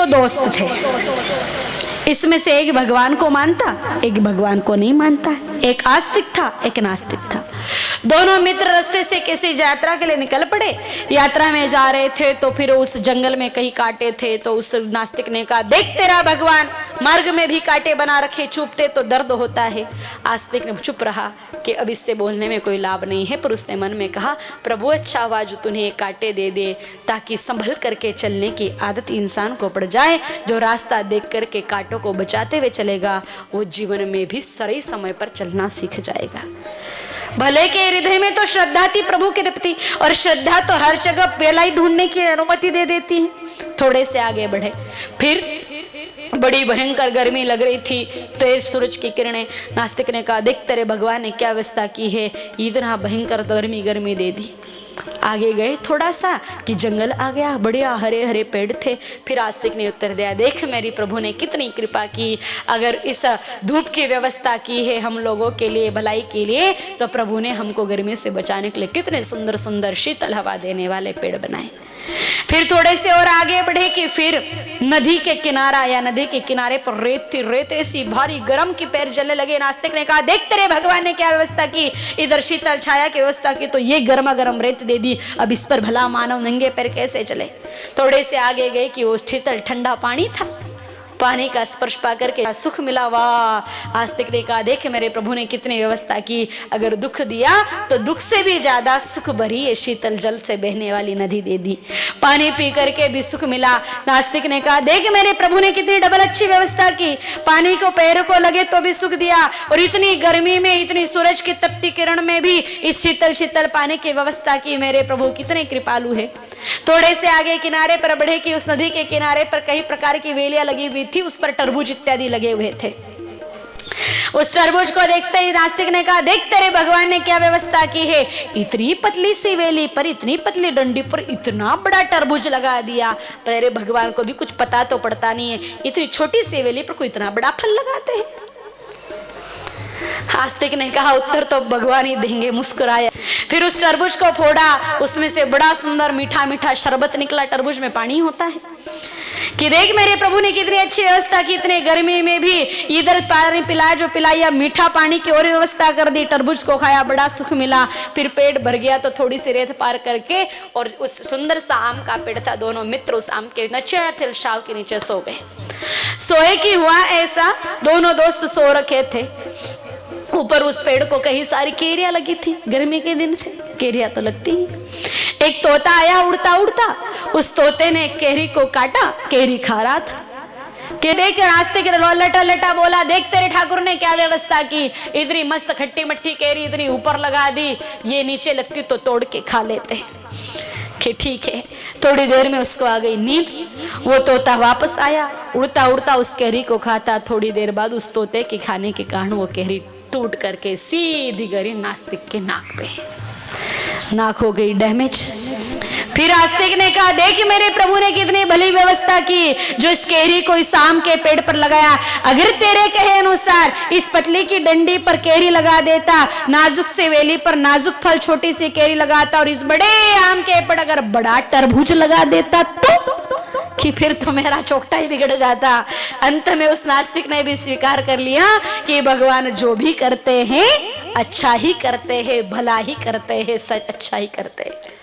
दो दोस्त थे, इसमें से एक भगवान को मानता, एक भगवान को नहीं मानता, एक आस्तिक था, एक नास्तिक था। दोनों मित्र रास्ते से किसी यात्रा के लिए निकल पड़े। यात्रा में जा रहे थे तो फिर उस जंगल में कहीं कांटे थे, तो उस नास्तिक ने कहा, देख तेरा भगवान मार्ग में भी कांटे बना रखे, चुभते तो दर्द होता है। आस्तिक ने चुप रहा कि अब इससे बोलने में कोई लाभ नहीं है, पर उसने मन में कहा, प्रभु अच्छा हुआ जो तुम्हें कांटे दे दे, ताकि संभल करके चलने की आदत इंसान को पड़ जाए। जो रास्ता देख करके कांटों को बचाते हुए चलेगा, वो जीवन में भी सही समय पर चलना सीख जाएगा। भले के हृदय में तो श्रद्धा थी प्रभु के प्रति, और श्रद्धा तो हर जगह पेलाई ढूंढने की अनुमति दे देती है। थोड़े से आगे बढ़े, फिर बड़ी भयंकर गर्मी लग रही थी, तेज सूरज की किरणें। नास्तिक ने कहा, देख तेरे भगवान ने क्या अवस्था की है, इतना भयंकर गर्मी दे दी। आगे गए थोड़ा सा कि जंगल आ गया, बढ़िया हरे हरे पेड़ थे। फिर आस्तिक ने उत्तर दिया, देख मेरी प्रभु ने कितनी कृपा की, अगर इस धूप की व्यवस्था की है हम लोगों के लिए, भलाई के लिए, तो प्रभु ने हमको गर्मी से बचाने के लिए कितने सुंदर सुंदर शीतल हवा देने वाले पेड़ बनाए। फिर थोड़े से और आगे बढ़े कि फिर नदी के किनारा या नदी के किनारे पर रेत थी, रेत ऐसी भारी गरम की पैर जलने लगे। नास्तिक ने कहा, देख तेरे भगवान ने क्या व्यवस्था की, इधर शीतल छाया की व्यवस्था की, तो ये गर्मा गर्म रेत दे दी, अब इस पर भला मानव नंगे पैर कैसे चले। थोड़े से आगे गए कि वो शीतल ठंडा पानी था, पानी का स्पर्श पा करके सुख मिला। वाह! आस्तिक ने कहा, देख मेरे प्रभु ने कितनी व्यवस्था की, अगर दुख दिया तो दुख से भी ज्यादा सुख भरी ये शीतल जल से बहने वाली नदी दे दी, पानी पी करके भी सुख मिला। नास्तिक ने कहा, देख मेरे प्रभु ने कितनी डबल अच्छी व्यवस्था की, पानी को पैरों को लगे तो भी सुख दिया, और इतनी गर्मी में, इतनी सूरज की तपती किरण में भी इस शीतल शीतल पानी की व्यवस्था की। मेरे प्रभु कितने कृपालु है। थोड़े से आगे किनारे पर बढ़े कि उस नदी के किनारे पर कई प्रकार की वेलियां लगी हुई थी, उस पर तरबूज इत्यादि लगे हुए थे। उस तरबूज को देखते ही नास्तिक ने कहा, देख तेरे भगवान ने क्या व्यवस्था की है, इतनी पतली सी वेली पर, इतनी पतली डंडी पर इतना बड़ा तरबूज लगा दिया। तेरे भगवान को भी कुछ पता तो पड़ता नहीं है, इतनी छोटी सी वेली पर कोई इतना बड़ा फल लगाते हैं। आस्तिक ने कहा, उत्तर तो भगवान ही देंगे। मुस्कुराया, फिर उस तरबूज को फोड़ा, उसमें से बड़ा सुंदर मीठा मीठा शरबत निकला। तरबूज में पानी होता है कि देख मेरे प्रभु ने कितनी अच्छी व्यवस्था की, इतने गर्मी में भी इधर पानी पिलाया, जो पिलाया, मीठा पानी की और व्यवस्था कर दी। तरबूज को खाया, बड़ा सुख मिला। फिर पेट भर गया तो थोड़ी सी रेत पार करके और उस सुंदर सा आम का पेड़ था, दोनों मित्र उस आम के नचे छाव के नीचे सो गए। सोए कि हुआ ऐसा, दोनों दोस्त सो रखे थे। ऊपर उस पेड़ को कई सारी केरियां लगी थी, गर्मी के दिन थे, केरियां तो लगती ही। एक तोता आया उड़ता उड़ता, उस तोते ने केरी को काटा, केरी खा रहा था। कि देख रास्ते के लटा लटा बोला, देख तेरे ठाकुर ने क्या व्यवस्था की, इतनी मस्त खट्टी मट्टी केरी इतनी ऊपर लगा दी, ये नीचे लगती तो तोड़ के खा लेते। कि ठीक है। थोड़ी देर में उसको आ गई नींद, वो तोता वापस आया, उड़ता उड़ता उस केरी को खाता। थोड़ी देर बाद उस तोते के खाने के कारण वो केरी टूट करके सीधी गिरी नास्तिक के नाक पे, नाक हो गई डैमेज। फिर आस्तिक ने कहा, देख मेरे प्रभु ने कितनी भली व्यवस्था की, जो इस केरी को इस आम के पेड़ पर लगाया। अगर तेरे कहे अनुसार इस पतली की डंडी पर केरी लगा देता, नाजुक से वेली पर नाजुक फल छोटी सी केरी लगाता, और इस बड़े आम के पेड़ अगर बड़ा तरबूज लगा देता तो कि फिर तो मेरा चौकटा ही बिगड़ जाता। अंत में उस नास्तिक ने भी स्वीकार कर लिया कि भगवान जो भी करते हैं अच्छा ही करते हैं, भला ही करते हैं, सच अच्छा ही करते हैं।